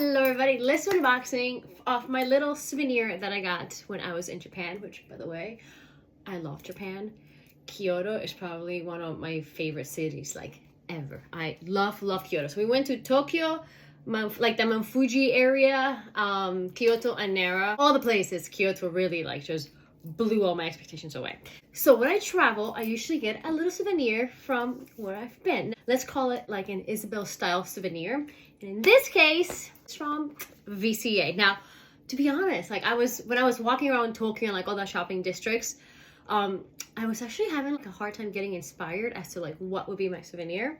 Hello everybody, let's do unboxing of my little souvenir that I got when I was in Japan, which by the way, I love Japan. Kyoto is probably one of my favorite cities like ever. I love Kyoto. So we went to Tokyo, like the Mount Fuji area, Kyoto and Nara, all the places. Kyoto really like just blew all my expectations away. So when I travel, I usually get a little souvenir from where I've been. Let's call it like an Isabel style souvenir. And in this case, it's from VCA. Now, to be honest, like when I was walking around Tokyo and like all the shopping districts, I was actually having like a hard time getting inspired as to like what would be my souvenir.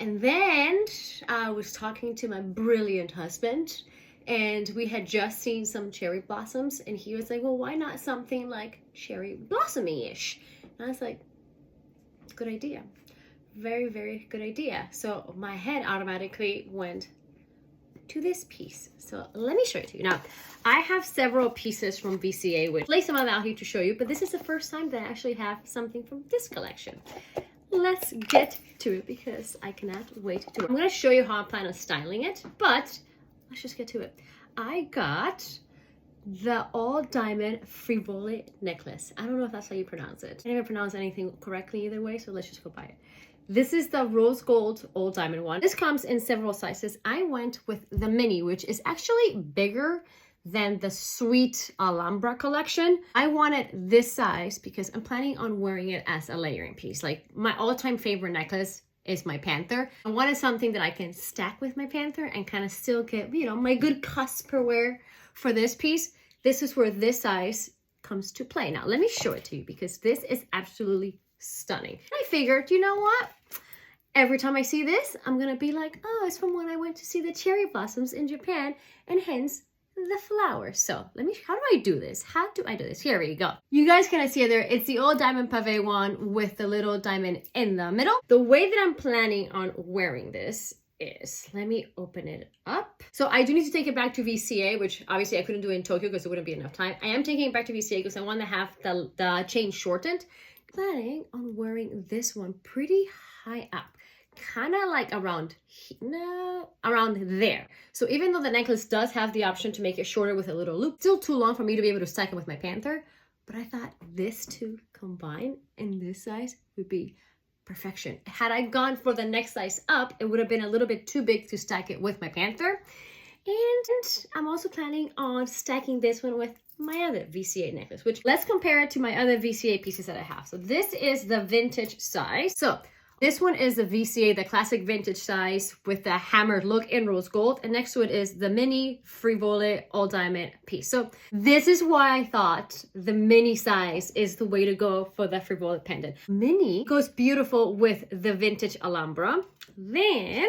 And then I was talking to my brilliant husband, and we had just seen some cherry blossoms, and he was like, well, why not something like cherry blossomy-ish? And I was like, good idea. Very, very good idea. So my head automatically went to this piece. So let me show it to you. Now, I have several pieces from VCA, which I lay some of them out here to show you, but this is the first time that I actually have something from this collection. Let's get to it because I cannot wait to it. I'm going to show you how I plan on styling it, but let's just get to it. I got the all diamond Frivole necklace. I don't know if that's how you pronounce it. I never pronounce anything correctly either way, so let's just go by it. This is the rose gold all diamond one. This comes in several sizes. I went with the mini, which is actually bigger than the sweet Alhambra collection. I wanted this size because I'm planning on wearing it as a layering piece. Like my all-time favorite necklace is my panther. I wanted something that I can stack with my panther and kind of still get, you know, my good cost per wear for this piece. This is where this size comes to play. Now, let me show it to you because this is absolutely stunning. I figured, you know what? Every time I see this, I'm gonna be like, oh, it's from when I went to see the cherry blossoms in Japan, and hence the flowers. So how do I do this? How do I do this? Here we go. You guys can see it there. It's the all diamond pavé one with the little diamond in the middle. The way that I'm planning on wearing this is, let me open it up. So I do need to take it back to VCA, which obviously I couldn't do in Tokyo because it wouldn't be enough time. I am taking it back to VCA because I want to have the chain shortened. Planning on wearing this one pretty high up, kind of like around there. So even though the necklace does have the option to make it shorter with a little loop, still too long for me to be able to stack it with my panther. But I thought this two combined in this size would be perfection. Had I gone for the next size up, it would have been a little bit too big to stack it with my panther. And I'm also planning on stacking this one with my other VCA necklace, which let's compare it to my other VCA pieces that I have. So this is the vintage size. So this one is the VCA, the classic vintage size with the hammered look in rose gold. And next to it is the mini Frivole all diamond piece. So this is why I thought the mini size is the way to go for the Frivole pendant. Mini goes beautiful with the vintage Alhambra. Then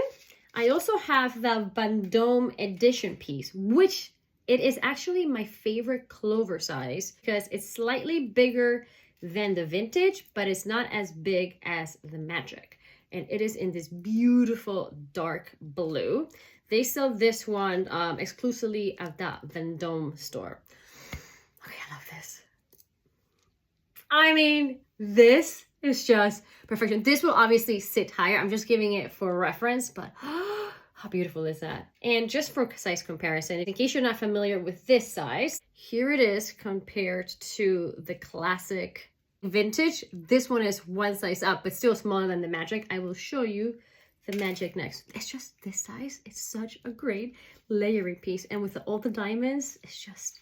I also have the Vendome edition piece, which it is actually my favorite clover size because it's slightly bigger than the vintage, but it's not as big as the magic. And it is in this beautiful dark blue. They sell this one exclusively at that Vendome store. Okay, I love this. I mean, this is just perfection. This will obviously sit higher. I'm just giving it for reference, but how beautiful is that? And just for size comparison, in case you're not familiar with this size, here it is compared to the classic vintage. This one is one size up, but still smaller than the magic. I will show you the magic next. It's just this size. It's such a great layering piece. And with all the diamonds, it's just,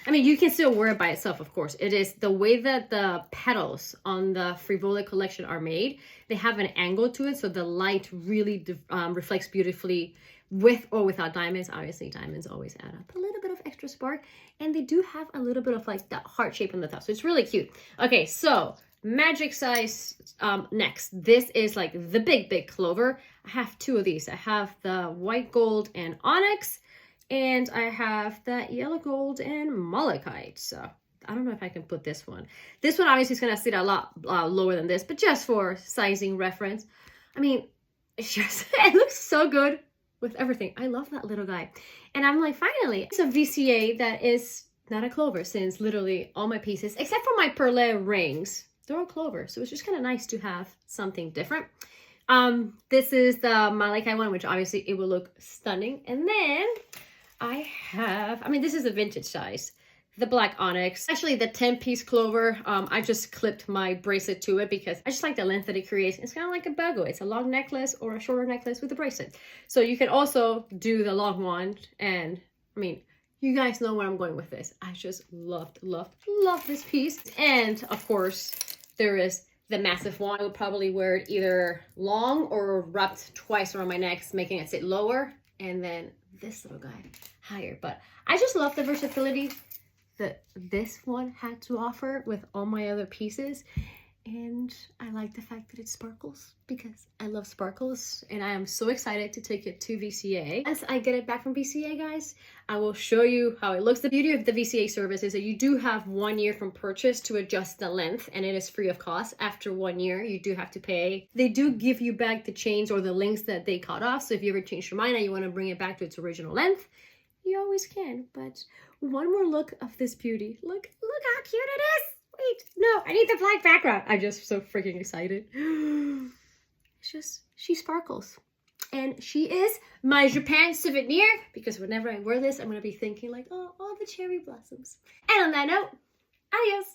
I mean, you can still wear it by itself, of course. It is the way that the petals on the Frivole collection are made. They have an angle to it, so the light really reflects beautifully with or without diamonds. Obviously, diamonds always add up a little bit of extra spark, and they do have a little bit of like that heart shape on the top, so it's really cute. Okay, so magic size next. This is like the big clover. I have two of these. I have the white gold and onyx, and I have that yellow gold and malachite. So I don't know if I can put this one. This one obviously is going to sit a lot lower than this, but just for sizing reference. I mean, it's just, it looks so good with everything. I love that little guy. And I'm like, finally, it's a VCA that is not a clover, since literally all my pieces, except for my perle rings, they're all clover. So it's just kind of nice to have something different. This is the Malachi one, which obviously it will look stunning. And then I have, I mean, this is a vintage size, the black onyx, actually the 10-piece clover. I just clipped my bracelet to it because I just like the length that it creates. It's kind of like a bago. It's a long necklace or a shorter necklace with a bracelet. So you can also do the long one. And I mean, you guys know where I'm going with this. I just love this piece. And of course, there is the massive one. I would probably wear it either long or wrapped twice around my neck, making it sit lower. And then this little guy higher. But I just love the versatility that this one had to offer with all my other pieces. And I like the fact that it sparkles because I love sparkles, and I am so excited to take it to VCA. As I get it back from VCA, guys, I will show you how it looks. The beauty of the VCA service is that you do have 1 year from purchase to adjust the length, and it is free of cost. After 1 year, you do have to pay. They do give you back the chains or the links that they cut off. So if you ever change your mind and you want to bring it back to its original length, you always can. But one more look of this beauty. Look how cute it is. Wait, no, I need the black background. I'm just so freaking excited. It's just, she sparkles. And she is my Japan souvenir, because whenever I wear this, I'm going to be thinking like, oh, all the cherry blossoms. And on that note, adios.